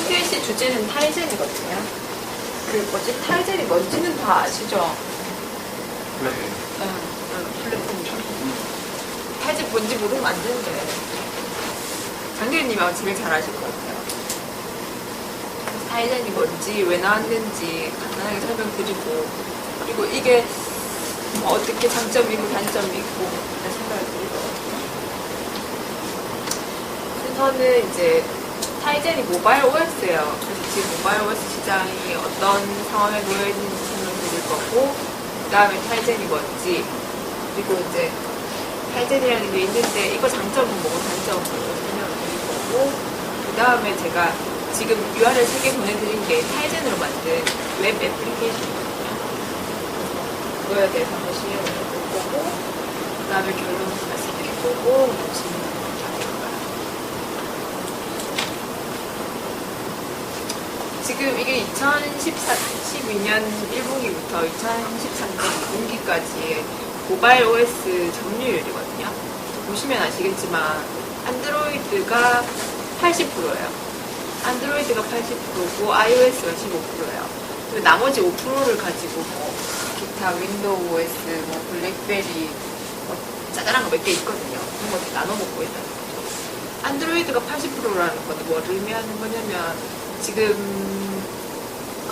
홈페이지 주제는 타이젠이거든요. 그 뭐지? 타이젠이 뭔지는 다 아시죠? 플랫폼이죠. 타이젠 뭔지 모르면 안 되는데. 장대리님이 아마 제일 잘 아실 것 같아요. 타이젠이 뭔지, 왜 나왔는지 간단하게 설명드리고, 그리고 이게 뭐 어떻게 장점이고 단점이 있고 생각을 드리거든요. 순서는 이제 타이젠이 모바일 OS예요. 그래서 지금 모바일 OS 시장이 어떤 상황에 놓여 있는지 설명드릴 거고, 그 다음에 타이젠이 뭔지, 그리고 이제 타이젠이라는 게 있는데 이거 장점은 뭐고 단점은 뭐고 설명을 드릴 거고, 그 다음에 제가 지금 URL 3개 보내드린 게 타이젠으로 만든 웹 애플리케이션이거든요. 그거에 대해서 한번 실행을 해볼 거고, 그 다음에 결론 말씀드릴 거고, 지금 이게 2012년 1분기부터 2013년 2분기까지의 모바일 OS 점유율이거든요. 보시면 아시겠지만 안드로이드가 80%예요. 안드로이드가 80%고 iOS가 15%예요. 그리고 나머지 5%를 가지고 뭐 기타 윈도우 OS, 뭐 블랙베리, 뭐 짜잘한 거 몇 개 있거든요. 그런 것들 나눠 먹고 있다는 거죠. 안드로이드가 80%라는 건 뭘 의미하는 거냐면 지금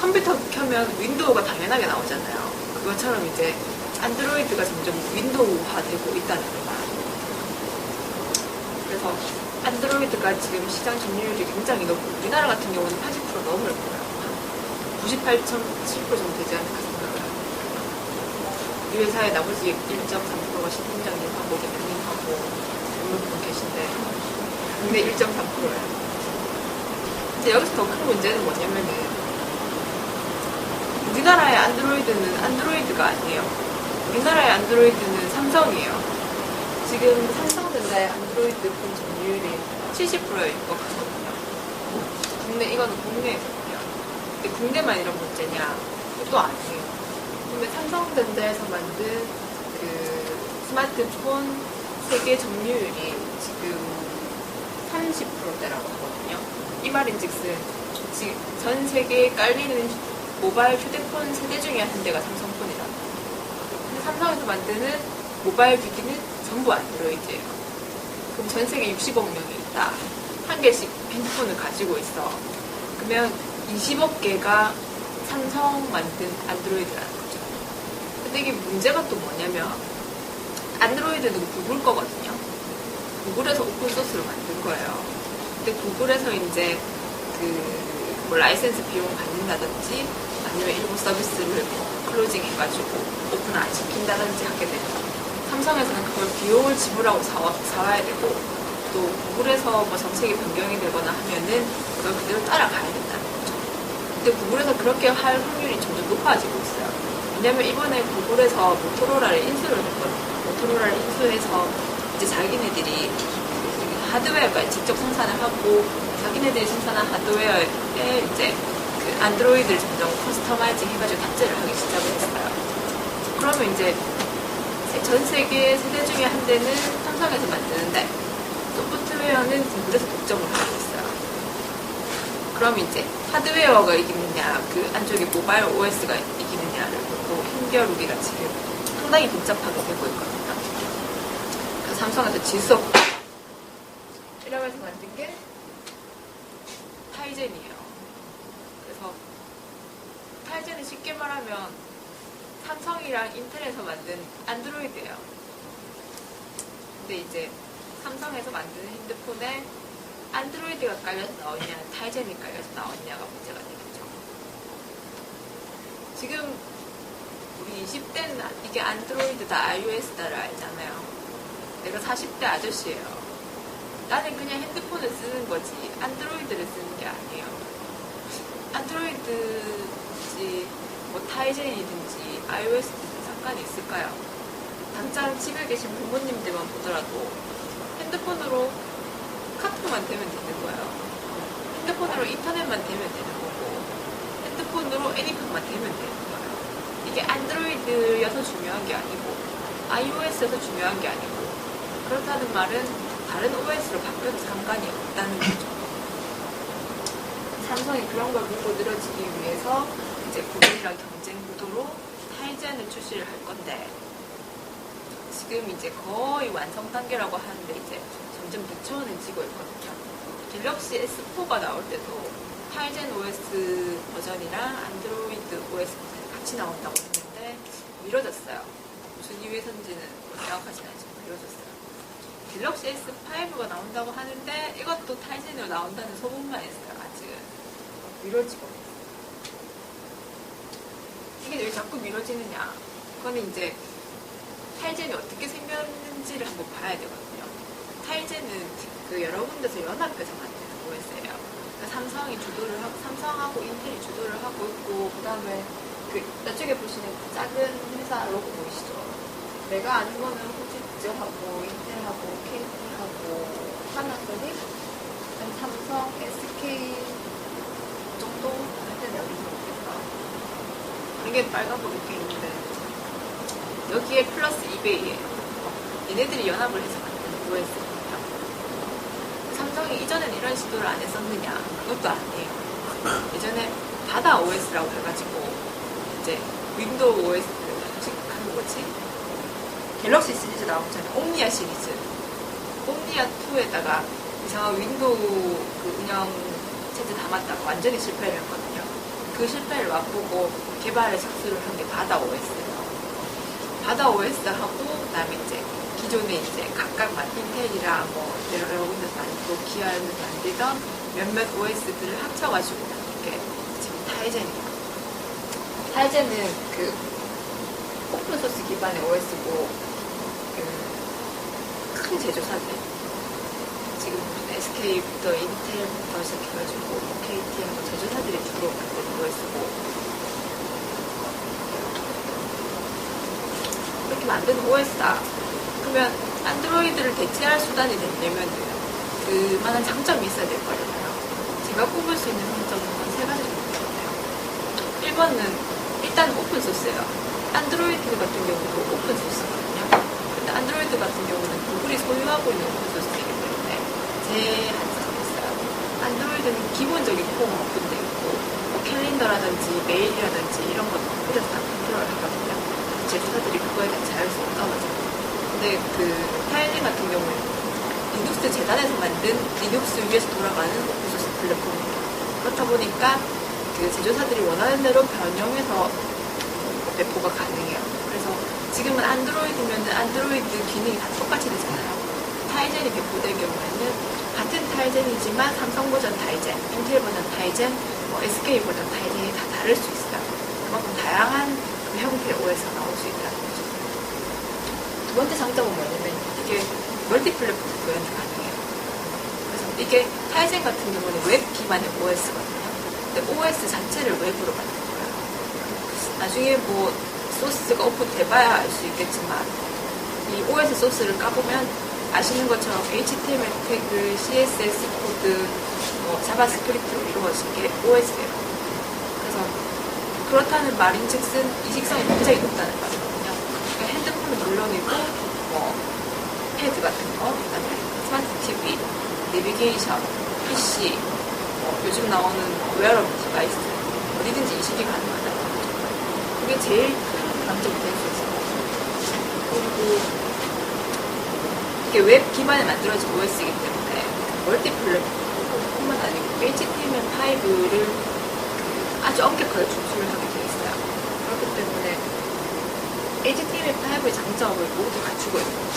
컴퓨터 켜면 윈도우가 당연하게 나오잖아요. 그것처럼 이제 안드로이드가 점점 윈도우화 되고 있다는 거예요. 그래서 안드로이드가 지금 시장 점유율이 굉장히 높고 우리나라 같은 경우는 80% 넘을 거예요. 98.7% 정도 되지 않을까 생각을 합니다. 이 회사의 나머지 1.3%가 신팀장님하고 대표님하고 몇몇 분 계신데 근데 1.3%예요. 근데 여기서 더 큰 문제는 뭐냐면은 우리나라의 안드로이드는 안드로이드가 아니에요. 우리나라의 안드로이드는 삼성이에요. 지금 삼성전자의 안드로이드 폰 점유율이 70%인 것 같거든요. 근데 이거는 국내거든요. 근데 국내만 이런 문제냐? 그것도 아니에요. 근데 삼성전자에서 만든 그 스마트폰 세계 점유율이 지금 30%대라고 하거든요. 이 말인즉슨 지금 전 세계에 깔리는 모바일 휴대폰 세대 중에 한 대가 삼성폰이라고. 근데 삼성에서 만드는 모바일 기기는 전부 안드로이드예요. 그럼 전 세계 60억 명이 있다. 한 개씩 핸드폰을 가지고 있어. 그러면 20억 개가 삼성 만든 안드로이드라는 거죠. 근데 이게 문제가 또 뭐냐면 안드로이드는 구글 거거든요. 구글에서 오픈소스로 만든 거예요. 근데 구글에서 이제 뭐 라이센스 비용 받는다든지 아니면 일부 서비스를 뭐 클로징 해가지고 오픈 안 시킨다든지 하게 되면 삼성에서는 그걸 비용을 지불하고 사와야 되고 또 구글에서 뭐 정책이 변경이 되거나 하면은 그걸 그대로 따라가야 된다는 거죠. 근데 구글에서 그렇게 할 확률이 점점 높아지고 있어요. 왜냐면 이번에 구글에서 모토로라를 인수를 했거든요. 모토로라를 인수해서 이제 자기네들이 하드웨어까지 직접 생산을 하고 자기네들이 생산한 하드웨어에 이제 그 안드로이드를 점점 커스터마이징 해가지고 탑재를 하기 시작을 했어요. 그러면 이제 전 세계 세대 중에 한 대는 삼성에서 만드는데 소프트웨어는 구글에서 독점을 하고 있어요. 그럼 이제 하드웨어가 이기느냐 그 안쪽에 모바일 OS가 이기느냐를 보고 힘겨루기가 지금 상당히 복잡하게 되고 있거든요. 그래서 삼성에서 질 수 없고 이러면서 만든 게 타이젠이에요. 그래서 타이젠은 쉽게 말하면 삼성이랑 인텔에서 만든 안드로이드예요. 근데 이제 삼성에서 만든 핸드폰에 안드로이드가 깔려서 나오냐 타이젠이 깔려서 나오냐가 문제가 되겠죠. 지금 우리 20대는 이게 안드로이드다 iOS다를 알잖아요. 내가 40대 아저씨예요. 나는 그냥 핸드폰을 쓰는 거지 안드로이드를 쓰는 게 아니에요. 안드로이드지 뭐 타이젠이든지 iOS든지 상관이 있을까요? 당장 집에 계신 부모님들만 보더라도 핸드폰으로 카톡만 되면 되는 거예요. 핸드폰으로 인터넷만 되면 되는 거고 핸드폰으로 애니팡만 되면 되는 거예요. 이게 안드로이드여서 중요한 게 아니고 iOS여서 중요한 게 아니고 그렇다는 말은 다른 OS로 바뀌어도 상관이 없다는 거죠. 삼성이 그런 걸 물고 늘어지기 위해서 이제 구글이랑 경쟁 구도로 타이젠을 출시를 할 건데, 지금 이제 거의 완성 단계라고 하는데 이제 점점 늦춰지고 있거든요. 갤럭시 S4가 나올 때도 타이젠 OS 버전이랑 안드로이드 OS 버전이 같이 나온다고 했는데 미뤄졌어요. 무슨 이유에서인지는 명확하진 않지만 미뤄졌어요. 갤럭시 S5가 나온다고 하는데 이것도 타이젠으로 나온다는 소문만 있어요. 아직은 미뤄지고 있어요. 이게 왜 자꾸 미뤄지느냐? 그거는 이제 타이젠이 어떻게 생겼는지를 한번 봐야 되거든요. 타이젠은 그 여러 군데서 연합해서 만드는 OS예요. 삼성이 주도를 하고, 삼성하고 인텔이 주도를 하고 있고, 그 다음에 그 나중에 보시는 그 작은 회사 로고 보이시죠? 내가 아는 거는 후지츠하고 인텔하고 KT하고 하나솔릭, 삼성, SK 정도 할 때는 여기서 있겠다. 이게 빨간색 이렇게 있는데 여기에 플러스 이베이예요. 얘네들이 연합을 해서 만든 OS거든요. 삼성이 이전엔 이런 시도를 안 했었느냐? 그것도 아니에요. 예전에 바다 OS라고 해가지고 이제 윈도우 OS 하는 거지. 갤럭시 시리즈 나오기 전에 옴니아 시리즈, 옴니아 2에다가 이상한 윈도우 그 운영 체제 담았다가 완전히 실패를 했거든요. 그 실패를 맛보고 개발에 착수를 한 게 바다 OS예요. 바다 OS하고 그다음에 이제 기존에 이제 각각 인텔이랑 뭐 여러 군데서 만들고 기아에서 만들던 몇몇 OS들을 합쳐가지고 만든 게 지금 타이젠이에요. 타이젠은 그 오픈소스 기반의 OS고 그 큰 제조사들 지금 SK부터 인텔부터 시작해가지고 KT하고 제조사들이 주로 만드는 OS고 이렇게 만드는 OS다. 그러면 안드로이드를 대체할 수단이 되려면 그만한 장점이 있어야 될 거잖아요. 제가 꼽을 수 있는 장점은 한 3가지 정도 같아요. 1번은 일단 오픈소스예요. 안드로이드 같은 경우도 오픈소스거든요. 근데 안드로이드 같은 경우는 구글이 소유하고 있는 오픈소스이기 때문에 제한점이 있어요. 안드로이드는 기본적인 폼 오픈되어 있고 뭐 캘린더라든지 메일이라든지 이런 건 구글에서 다 컨트롤을 하거든요. 제조사들이 그거에 대한 자율성을 떨어져요. 근데 그 타이젠 같은 경우는 리눅스 재단에서 만든 리눅스 위에서 돌아가는 오픈소스 플랫폼이에요. 그렇다 보니까 그 제조사들이 원하는 대로 변형해서 배포가 가능해요. 그래서 지금은 안드로이드면 안드로이드 기능이 다 똑같이 되잖아요. 타이젠이 배포될 경우에는 같은 타이젠이지만 삼성 버전 타이젠, 인텔 버전 타이젠, 뭐 SK 버전 타이젠이 다 다를 수 있어요. 그만큼 다양한 그 형태의 OS가 나올 수 있다는 거죠. 두 번째 장점은 뭐냐면 이게 멀티 플랫폼 구현이 가능해요. 그래서 이게 타이젠 같은 경우는 웹 기반의 OS거든요. 근데 OS 자체를 웹으로 만든 거예요. 나중에 뭐 소스가 오픈돼봐야 알 수 있겠지만 이 OS 소스를 까보면 아시는 것처럼 HTML 태그, CSS 코드, 뭐 자바스크립트로 이루어진 게 OS예요. 그래서 그렇다는 말인즉슨 이식성이 굉장히 높다는 말이거든요. 그러니까 핸드폰은 물론이고 뭐 패드 같은 거, 그다음에 스마트 TV, 내비게이션, PC, 뭐 요즘 나오는 웨어러블 디바이스 어디든지 이식이 가능하다는 거죠. 그게 제일 큰 강점이 될 수 있어요. 그리고 이게 웹 기반에 만들어진 OS이기 때문에 멀티 플랫폼뿐만 아니고 HTML5를 아주 엄격하게 준수를 하게 되어 있어요. 그렇기 때문에 HTML5의 장점을 모두 갖추고 있거든요.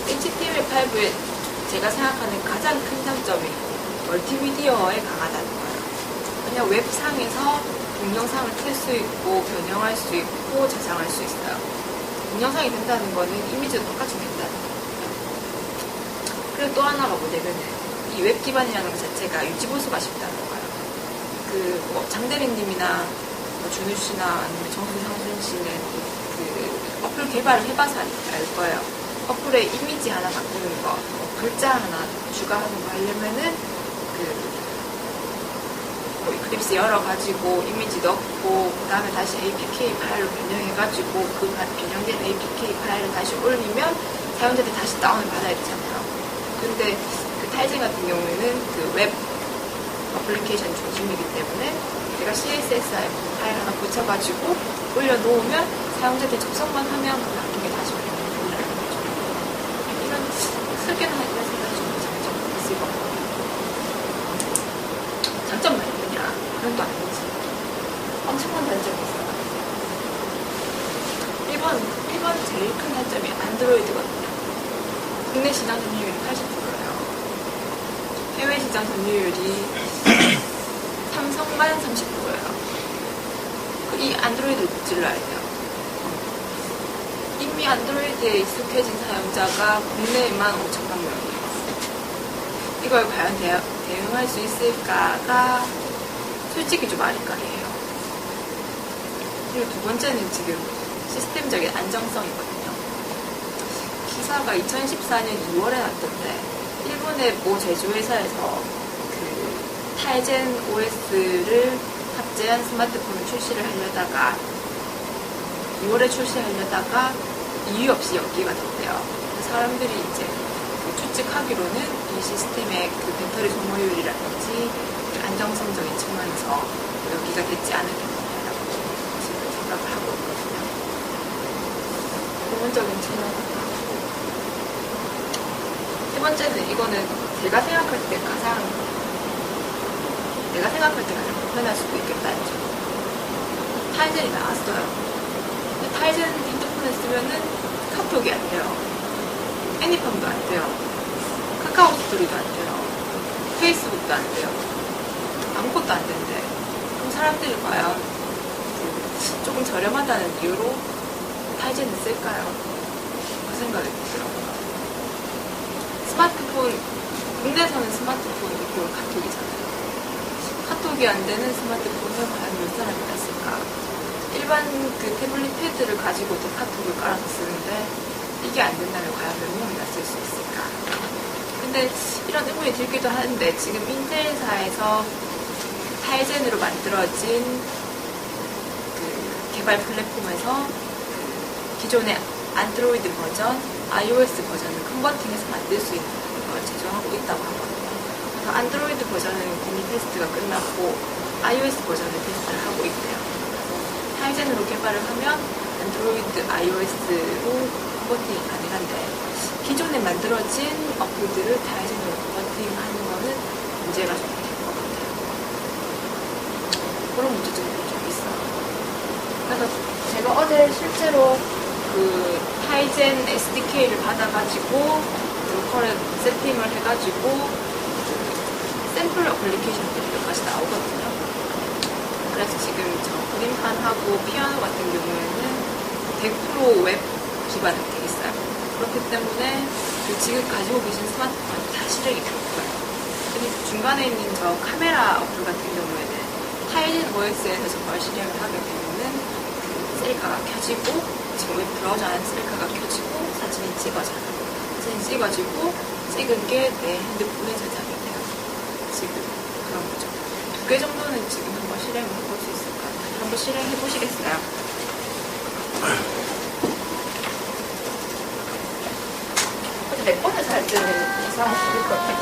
HTML5의 제가 생각하는 가장 큰 장점이 멀티미디어에 강하다는 거예요. 그냥 웹상에서 동영상을 틀 수 있고 변형할 수 있고 저장할 수 있어요. 동영상이 된다는 거는 이미지도 똑같이 된다는 거예요. 그리고 또 하나가 뭐냐면 이 웹 기반이라는 것 자체가 유지보수가 쉽다는 거예요. 뭐 장대리님이나 뭐 준우 씨나 아니면 정순 씨는 그 어플 개발을 해봐서 알 거예요. 어플에 이미지 하나 바꾸는 거, 뭐 글자 하나 추가하는 거 하려면은 뭐 이클립스 열어가지고 이미지 넣고 그 다음에 다시 APK 파일로 변형해가지고 그 변형된 APK 파일을 다시 올리면 사용자들이 다시 다운을 받아야 되잖아요. 근데 그 타이젠 같은 경우에는 그 웹 어플리케이션 중심이기 때문에 내가 CSS 파일 하나 붙여가지고 올려놓으면 사용자들이 접속만 하면 그 나중에 다시 올라가는 거죠. 이런 설계는 하기가 생각이 좀 장점이 있을 것 같고 장점만 있느냐? 그건 또 아니지. 엄청난 단점이 있어요. 1번 제일 큰 단점이 안드로이드거든요. 국내 시장 점유율이 80%예요. 해외 시장 점유율이 삼성만 30%예요. 이 안드로이드를 찔러야 돼요. 이미 안드로이드에 익숙해진 사용자가 국내에 15,000만 명이에요. 이걸 과연 대응할 수 있을까가 솔직히 좀 아리까리해요. 그리고 두 번째는 지금 시스템적인 안정성이거든요. 기사가 2014년 2월에 났던데 일본의 모 제조회사에서 그 타이젠 OS를 탑재한 스마트폰을 출시를 하려다가 2월에 출시하려다가 이유 없이 연기가 됐대요. 사람들이 이제 추측하기로는 이 시스템의 그 배터리 소모율이라든지 그 안정성적인 측면에서 연기가 됐지 않을까라고 지금 생각을 하고 있거든요. 기본적인 측면으로. 세 번째는 이거는 내가 생각할 때 가장 불편할 수도 있겠다는 점. 타이젠이 나왔어요. 근데 타이젠 핸드폰을 쓰면은 카톡이 안 돼요. 애니팡도 안 돼요. 카카오 스토리도 안 돼요. 페이스북도 안 돼요. 아무것도 안 된대. 그럼 사람들이 과연 조금 저렴하다는 이유로 타이젠을 쓸까요? 그 생각이 들더라고요. 스마트폰, 국내에서는 스마트폰 이거 카톡이잖아요. 카톡이 안 되는 스마트폰을 과연 몇 사람이나 쓸까? 일반 그 태블릿 패드를 가지고도 카톡을 깔아서 쓰는데 이게 안 된다면 과연 몇 명이나 쓸 수 있을까? 근데 이런 의문이 들기도 하는데 지금 인텔사에서 타이젠으로 만들어진 그 개발 플랫폼에서 기존의 안드로이드 버전, iOS 버전을 컨버팅해서 만들 수 있는 걸 제조하고 있다고 하거든요. 그래서 안드로이드 버전은 이미 테스트가 끝났고 iOS 버전을 테스트를 하고 있대요. 타이젠으로 개발을 하면 안드로이드, iOS로 컨버팅이 가능한데 기존에 만들어진 어플들을 타이젠으로 컨버팅하는 거는 문제가 좀 될 것 같아요. 그런 문제점이 좀 있어요. 그래서 제가 어제 실제로 그 타이젠 SDK를 받아가지고 로컬에 세팅을 해가지고 샘플 어플리케이션들이 몇 가지 나오거든요. 그래서 지금 저 그림판하고 피아노 같은 경우에는 100% 웹 기반으로 되어 있어요. 그렇기 때문에 그 지금 가지고 계신 스마트폰이 다 실행이 되고요. 그리고 중간에 있는 저 카메라 어플 같은 경우에는 타이젠 OS에서 정말 실행을 하게 되면은 그 셀카가 켜지고 지금 웹 브라우저 안에 셀카가 켜지고 사진이 찍어져요. 사진이 찍어지고 찍은 게 내 핸드폰에 저장이 돼요. 지금 그런 거죠. 2개 정도는 지금 한번 실행을 해볼 수 있을 것 같아요. 한번 실행해 보시겠어요? 어제 몇 번을 살 때는 이상한 소리일 것 같아요.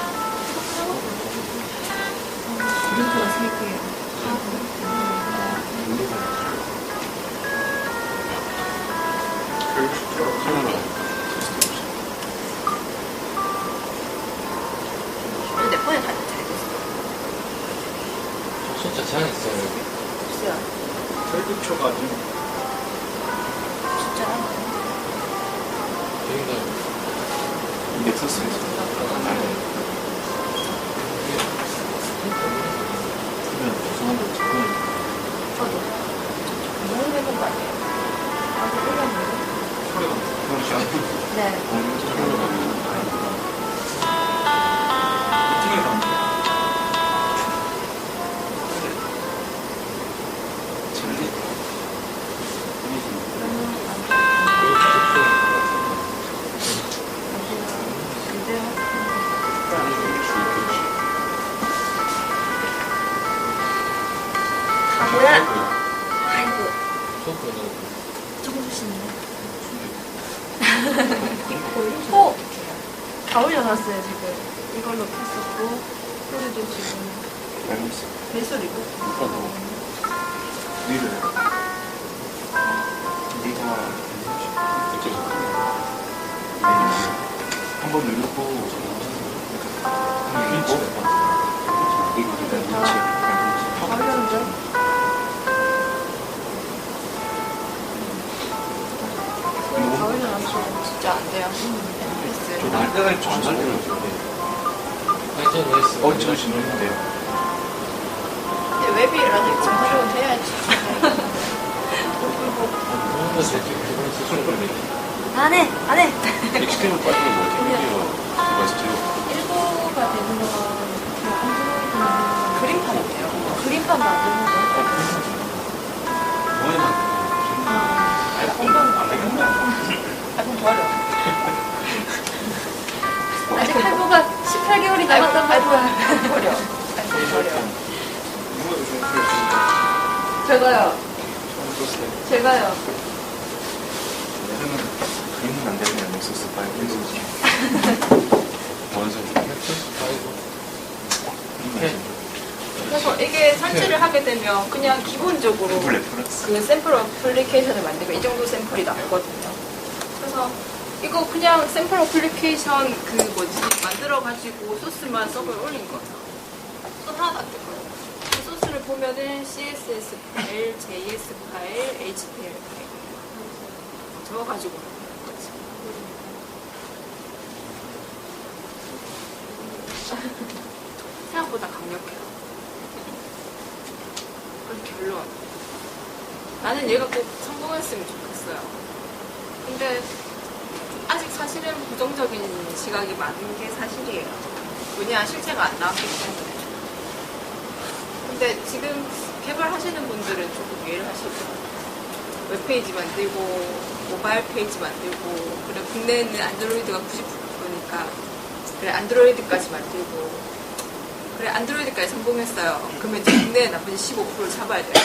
링크가 3개예요. 몇 번에 잘 됐어요? 진짜 잘했어요. 글쎄요. 절급초가 좀 진짜 저희가 넥서스에서 그러면 죄송한데 저는 저도 너무 해본 거 아니에요? 아주 올렸는데. 소리가 그렇지 않아요. 네. 소리가 미팅에서 안 돼요. 젤리? 아, 뭐야? 아이고. 수업보다 정수신네. 다 올려놨어요, 지금. 이걸로 켰었고, 소리도 지금 알고 있어. 배소리고. 위를. 네가 한번 누르고 한번 누르고 이거 일단 눈치. 하려는데? 가을은 안 쳐. 진짜 안 돼요. 저 날짜가 좀 살려요. 지금 신는데요. 웹이라도 정리를 해야지. 안 해! 익스트림을 빠지는 거 어떻게 해요? 맛있죠? 일부가 되는 건 그림판인데요. 그림판 만드는 거. 뭐야? 그럼 버려. 아직 할부가 18개월이 남았단 말이야. 버려. 버려. 누가 요즘 제가요. 썼어요? 제가요. 저는 그림은 안 되면 엑소스 파일 원서 그래서 이게 설치를 하게 되면 그냥 기본적으로 구글 레퍼런스. 그 샘플 어플리케이션을 만들고 이 정도 샘플이 나오거든요. 그래서 이거 그냥 샘플 어플리케이션 그 뭐지 만들어가지고 소스만 서버에 올린 거예요. 또 하나도 안 됐거든요. 그 소스를 보면은 CSS 파일, JS 파일, HTML 파일 적어가지고 올린 거지. 생각보다 강력해요. 그래서 결론. 나는 얘가 꼭 성공했으면 좋겠어요. 근데 아직 사실은 부정적인 시각이 많은 게 사실이에요. 왜냐 실체가 안 나왔기 때문에. 근데 지금 개발하시는 분들은 조금 이해를 하시죠. 웹페이지 만들고 모바일 페이지 만들고 그래 국내에는 안드로이드가 90%니까 그래 안드로이드까지 만들고 그래 안드로이드까지 성공했어요. 그러면 이제 국내에 나머지 15%를 잡아야 돼요.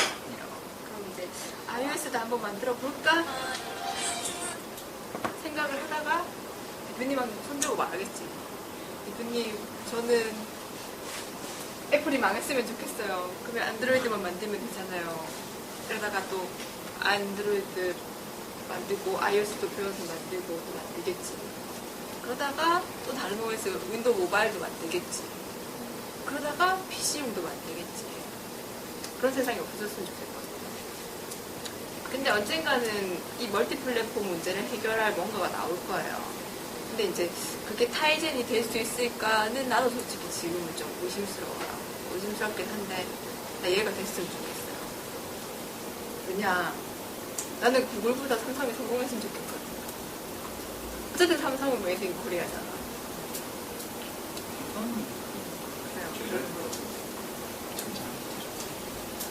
그럼 이제 iOS도 한번 만들어 볼까 생각을 하다가 대표님한테 손들고 말하겠지. 대표님 저는 애플이 망했으면 좋겠어요. 그러면 안드로이드만 만들면 되잖아요. 그러다가 또 안드로이드 만들고 iOS도 배워서 만들고 또 만들겠지. 그러다가 또 다른 OS 윈도우 모바일도 만들겠지. 그러다가 PC용도 만들겠지. 그런 세상이 없어졌으면 좋겠거든요. 근데 언젠가는 이 멀티 플랫폼 문제를 해결할 뭔가가 나올 거예요. 근데 이제 그게 타이젠이 될 수 있을까는 나도 솔직히 지금은 좀 의심스러워요. 의심스럽긴 한데 나 얘가 됐으면 좋겠어요. 왜냐 나는 구글보다 삼성이 성공했으면 좋겠거든. 어쨌든 삼성은 메이드 인 코리아잖아.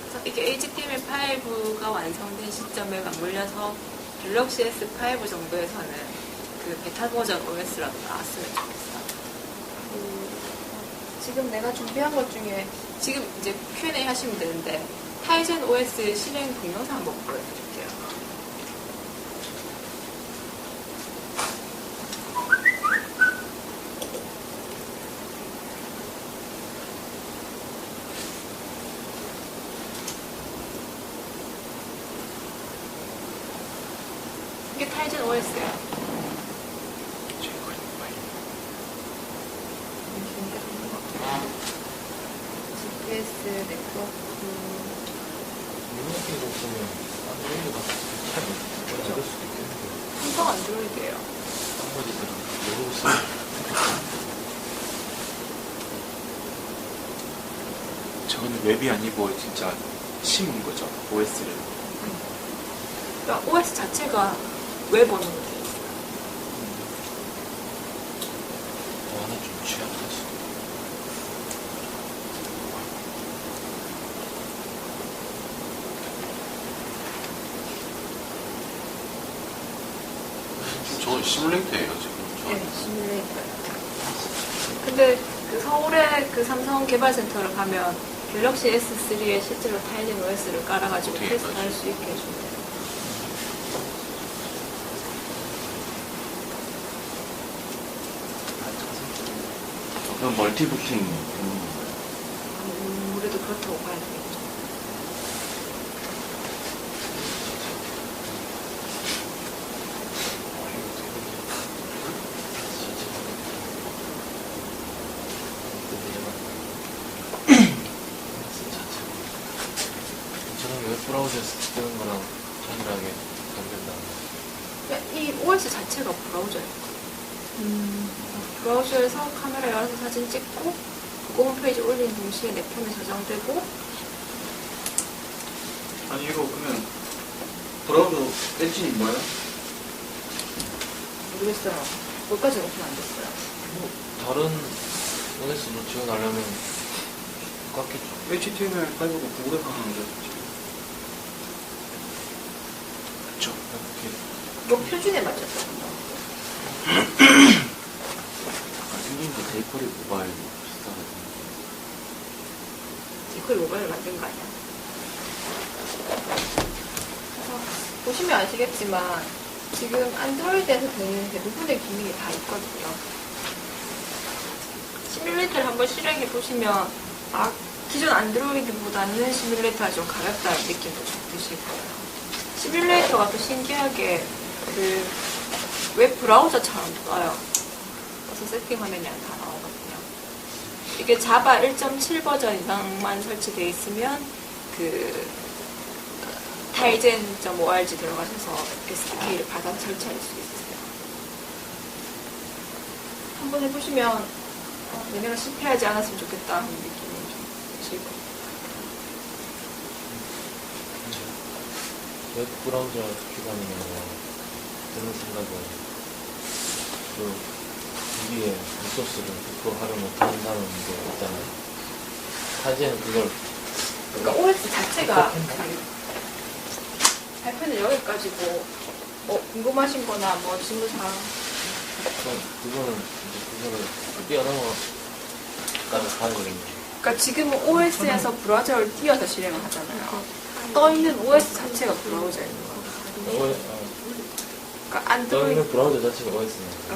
그래서 이게 HTML5가 완성된 시점에 맞물려서 갤럭시 S5 정도에서는 그 베타 버전 OS라도 나왔으면 좋겠어. 지금 내가 준비한 것 중에 지금 이제 Q&A 하시면 되는데 타이젠 OS 실행 동영상 한번 보여드릴게요. 이게 타이젠 OS예요. GPS 네트워크 이렇게 보면 안드로이드가 잘 될 수도 있겠는데 삼성 안드로이드예요. 나머지들은 모르고 쓰는 저거는 웹이 아니고 진짜 심은 거죠. OS를. 그러니까 OS 자체가 웹 언어로 돼 있어요. 하나 좀 취약할 수도 있고 저건 시뮬레이터예요 지금 네, 시뮬레이터. 근데 그 서울에 그 삼성 개발센터를 가면 갤럭시 S3에 실제로 타이젠 OS를 깔아가지고 어떻게 테스트할 수 있게 해준대요. 그럼 멀티부팅. 것도 그렇다고 봐야 되겠죠. 저는 웹브라우저에서 쓰는 거랑 동일하게 연결된다. 이 OS 자체가 브라우저예요. 브라우저에서 카메라 열어서 사진 찍고 그거 홈페이지 올린 동시에 내 폰에 저장되고. 아니 이거 그러면 브라우저 엔진이 뭐예요? 모르겠어요. 뭐까지 오픈 안 됐어요. 뭐 다른 OS로 지원하려면 똑같겠죠. HTML5가 구글에서 하는데 그렇죠. 이렇게 뭐 표준에 맞췄다. 약간 생긴 게 데이커리 모바일 비슷하거든요. 이걸 모바일을 만든 거 아니야? 그래서 보시면 아시겠지만 지금 안드로이드에서 되는 대부분의 기능이 다 있거든요. 시뮬레이터를 한번 실행해 보시면 기존 안드로이드보다는 시뮬레이터가 좀 가볍다는 느낌도 좀 드실 거예요. 시뮬레이터가 또 신기하게 그 웹 브라우저처럼 떠요. 그래서 세팅 화면이 다 나오거든요. 이게 자바 1.7 버전 이상만 설치되어 있으면 그 타이젠.org 들어가셔서 SDK를 받아 설치할 수 있어요. 한번 해보시면 얘네가 실패하지 않았으면 좋겠다 하는 느낌이 좀 드실 거예요. 웹브라우저 기반이면 드는 순간에 그 기기의 리소스를 100% 활용 못하는 사람은 게 있잖아요. 타지에는 그걸 그러니까 OS 자체가 발표는 여기까지고 궁금하신 거나 뭐 질문사항 그거는 이제 그거를 뛰어넘어까지 가야 되겠네요. 그러니까 지금은 OS에서 브라우저를 띄워서 실행을 하잖아요. 떠있는 OS 자체가 브라우저예요. 그러니까 안드로이드 떠있는 브라우저 자체가 OS네요. 응.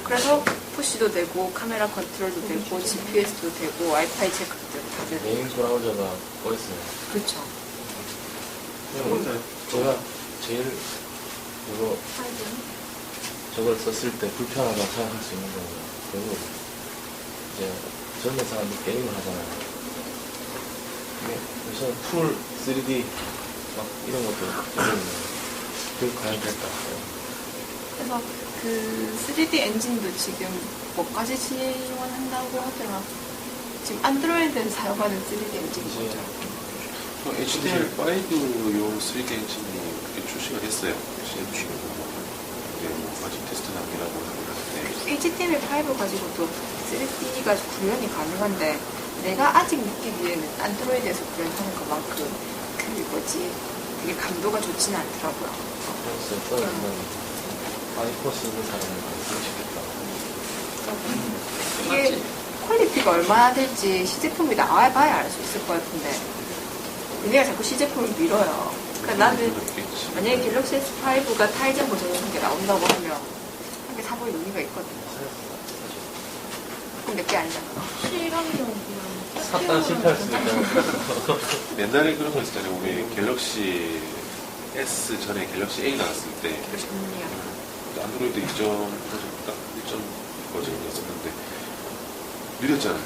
그래서 푸시도 되고 카메라 컨트롤도 되고 GPS도 되고 와이파이 체크도 되고 다 되고. 메인 브라우저가 OS네요. 그렇죠. 제가 제일 저걸 썼을 때 불편하다고 생각할 수 있는 거는 그리고 이제 젊은 사람들 게임을 하잖아요. 근데 우선 풀 3D 막 이런 것도 있는데 그게 과연 될까? 그래서 그 3D 엔진도 지금 뭐까지 지원한다고 하더라. 지금 안드로이드에서 사용하는 3D 엔진인 이제 거죠. HTML5용 3D 엔진이 그렇게 출시가 됐어요. CMC고. 근데 뭐 아직 테스트 단계라고 하는데. HTML5 가지고도 3D가 구현이 가능한데 내가 아직 느끼기에는 안드로이드에서 구현하는 것만큼 되게 감도가 좋지는 않더라고요. 그래서 써는 아이폰 쓰는 사람은 그렇게 이게 퀄리티가 얼마나 될지 시제품이 나와봐야 알 수 있을 것 같은데 얘네가 자꾸 시제품을 밀어요. 그러니까 나는 만약에 갤럭시 S5가 타이젠 버전으로 한 개 나온다고 하면 한 개 사볼 의미가 있거든요. 그럼 몇 개 아니잖아. 샀다 실패할 수 있잖아요. 옛날에 그런 거 있었잖아요. 우리 갤럭시 S 전에 갤럭시 A 나왔을 때 안드로이드 1.1 버전이었었는데 느렸잖아요.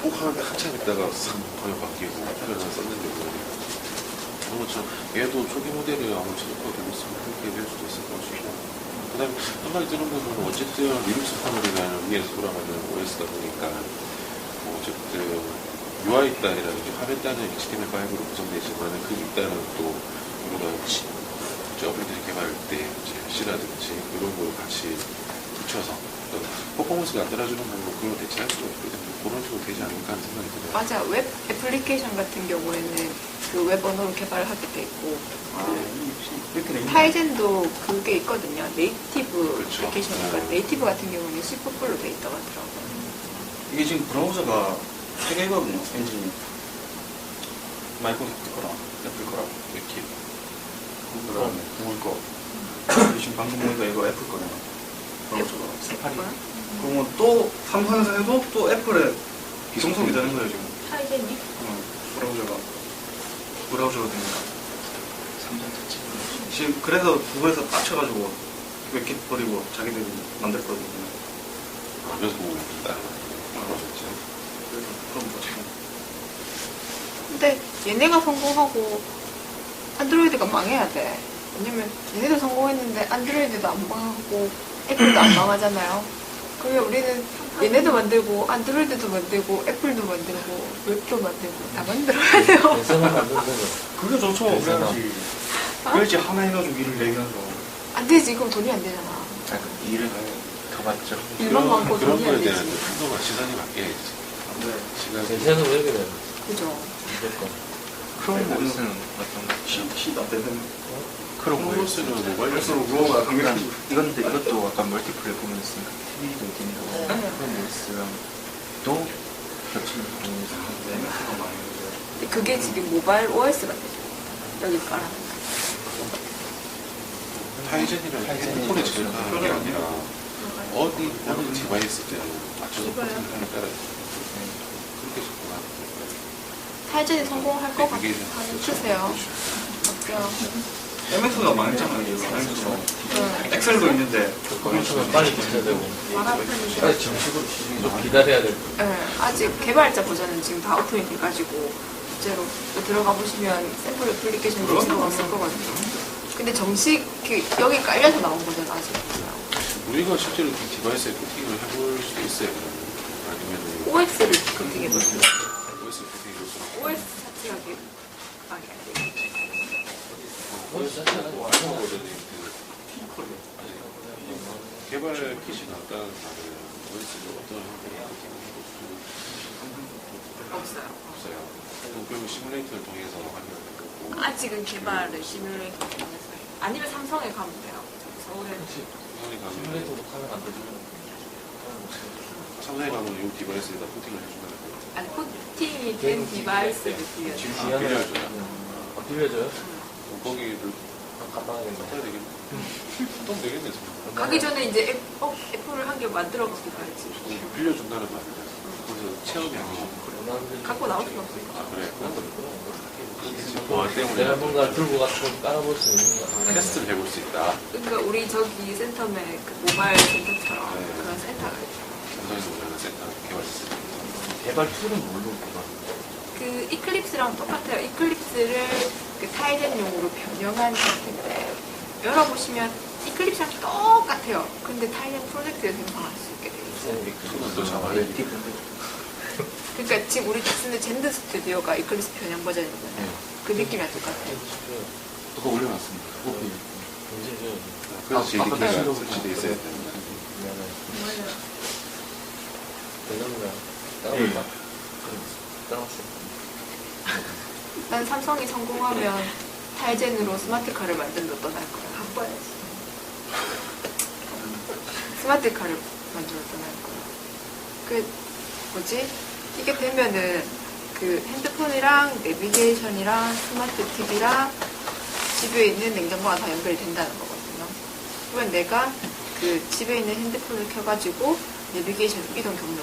꼭 하는데 한참 있다가 화면 바뀌고 화면 썼는데 그런 것처럼 얘도 초기 모델이 아무리 최저가가 되고 있으면 그렇게 될 수도 있을 것이고 그 다음에 한 가지 드는 부분은 어쨌든 리눅스 패널이라는 위에서 돌아가는 OS다 보니까 뭐 어쨌든 UI 단이라든지 화면 단은 HTML5로 구성되지만 그 윗단은 또 우리가 어플리케이션 개발할 때 C라든지 이런 걸 같이 붙여서 퍼포먼스가 안 따라주는 부분 그걸로 대체할 수가 있거든요. 그런 식으로 되지 않을까 하는 생각이 들어요. 맞아. 웹 애플리케이션 같은 경우에는 그 웹 언어로 개발을 하게 돼 있고 타이젠도 그게 있거든요. 네이티브 그렇죠. 애플리케이션이니까 네이티브 같은 경우는 C++로 돼 있다고 하더라고요. 이게 지금 브라우저가 3개거든요, 엔진이. 마이크로소프트 거랑 애플 거랑 이렇게 그다음에 구글 거. 지금 방금 보니까 이거 애플 거네요. 브라우저가. 뭐야? 그러면 또 삼성에서 해도 또 애플에 비송속이 되는 거예요, 지금. 타이젠이? 브라우저로 됩니다. 지금 그래서 구글에서 빡쳐가지고 웹킷 버리고 자기들이 만들거든요. 그래서 보고 있다. 그러셨죠. 그래서 그럼 뭐 지금 근데 얘네가 성공하고 안드로이드가 망해야 돼. 왜냐면 얘네도 성공했는데 안드로이드도 안 망하고 애플도 안 망하잖아요. 그러면 우리는 얘네도 만들고 안드로이드도 만들고 애플도 만들고 웹도 만들고 다 만들어야 돼요. 대세만 만들면 그게 좋죠. 그래야지. 그래야지 하나 해가지고 일을 내면서. 안 되지. 그럼 돈이 안 되잖아. 일을 더 받죠. 일만 많고 그런 돈이 안 거에 대한 되지. 한도가 시선이 바뀌어야지. 네. 시간 대세는 왜 그래? 그죠. 무조건. 크롬보스는 어떤 C도 안 되는 크롬보스는 모바일에서로 모바일로 우어가 강렬한 이건데 이것도 약간 멀티플랫폼을 쓰니까 TV도 있고 크롬보스랑 또 겹치는 부분이 있어서 MS가 많이 있는데 근데 그게 지금 모바일 OS가 되죠. 여기 깔아놓은 거. 타이젠이랑 핸드폰에 제일 강한 게 아니라 어느 디바이스 때는 맞춰서 버튼을 따라 그렇게 접근하는 타이젠이 성공할 것 그게 같아요. 주세요. 어때요? MS가 망했잖아요. MS가 엑셀도 있는데 그렇지만 빨리 붙여야 되고 마라톤이 빨리 정식으로 좀 기다려야 되고. 네, 아직 개발자 버전은 지금 다 오픈이 돼가지고 실제로 또 들어가 보시면 샘플 애플리케이션이 들어갔을 거거든요. 근데 정식 여기 깔려서 나온 버전 아직 없어요. 우리가 실제로 그 디바이스에 코팅을 해볼 수도 있어요. 아니면 OS를 코팅해보세요. OS 코팅을 OS 자체하게 많이 안 돼요. 개발 킷이 나왔다는 말은 OS를 어떤 형태로 없어요. 없어요. 그러면 시뮬레이터를 통해서 하면 되고 아직은 개발을 시뮬레이터 통해서 해요. 아니면 삼성에 가면 돼요. 서울에. 삼성에 가면 시뮬레이터도 하면 안 되죠. 삼성에 가면 이 디바이스에다 코팅을 해준다는 거예요. 아니 코팅이 된 디바이스를 빌려요. 빌려줘요? 빌려줘요? 거기를 갔다 와야겠네. 써야 되겠네. 돈 되겠네. 가기 전에 이제 애플을 한 개 만들어 갖고 가야지. 빌려준다는 말이야. 그래서 체험이 아니고. 갖고 나올 수가 없어요. 아 그래? 뭐 때문에 내가 뭔가 들고 가서 좀 깔아볼 수 있는 거. 테스트를 해볼 수 있다. 그러니까 우리 저기 센터맨 그 모바일 센터처럼 네. 그런 센터가 있죠. 삼성에서 운영하는 센터 개발했어요. 개발 툴은 뭘로 개발? 그 이클립스랑 똑같아요. 이클립스를 그 타이젠용으로 변형한 상태인데 열어보시면 이클립스랑 똑같아요. 근데 타이젠 프로젝트에 생성할 수 있게 돼 있어요. 손은 또 잡아야 돼. 그러니까 지금 우리 쓰는 젠드 스튜디오가 이클립스 변형 버전이잖아요. 그 느낌이랑 똑같아요. 그거 올려놨습니다. 그거 그래서 JDK가 아까 설치돼 있어야 되는 미안해. 대전이랑 따라올까? 따라왔어. 난 삼성이 성공하면 타이젠으로 스마트카를 만들러 떠날 거야. 바꿔야지. 스마트카를 만들러 떠날 거야. 그 뭐지? 이게 되면은 그 핸드폰이랑 내비게이션이랑 스마트 TV랑 집에 있는 냉장고가 다 연결이 된다는 거거든요. 그러면 내가 그 집에 있는 핸드폰을 켜가지고 내비게이션 이동 경로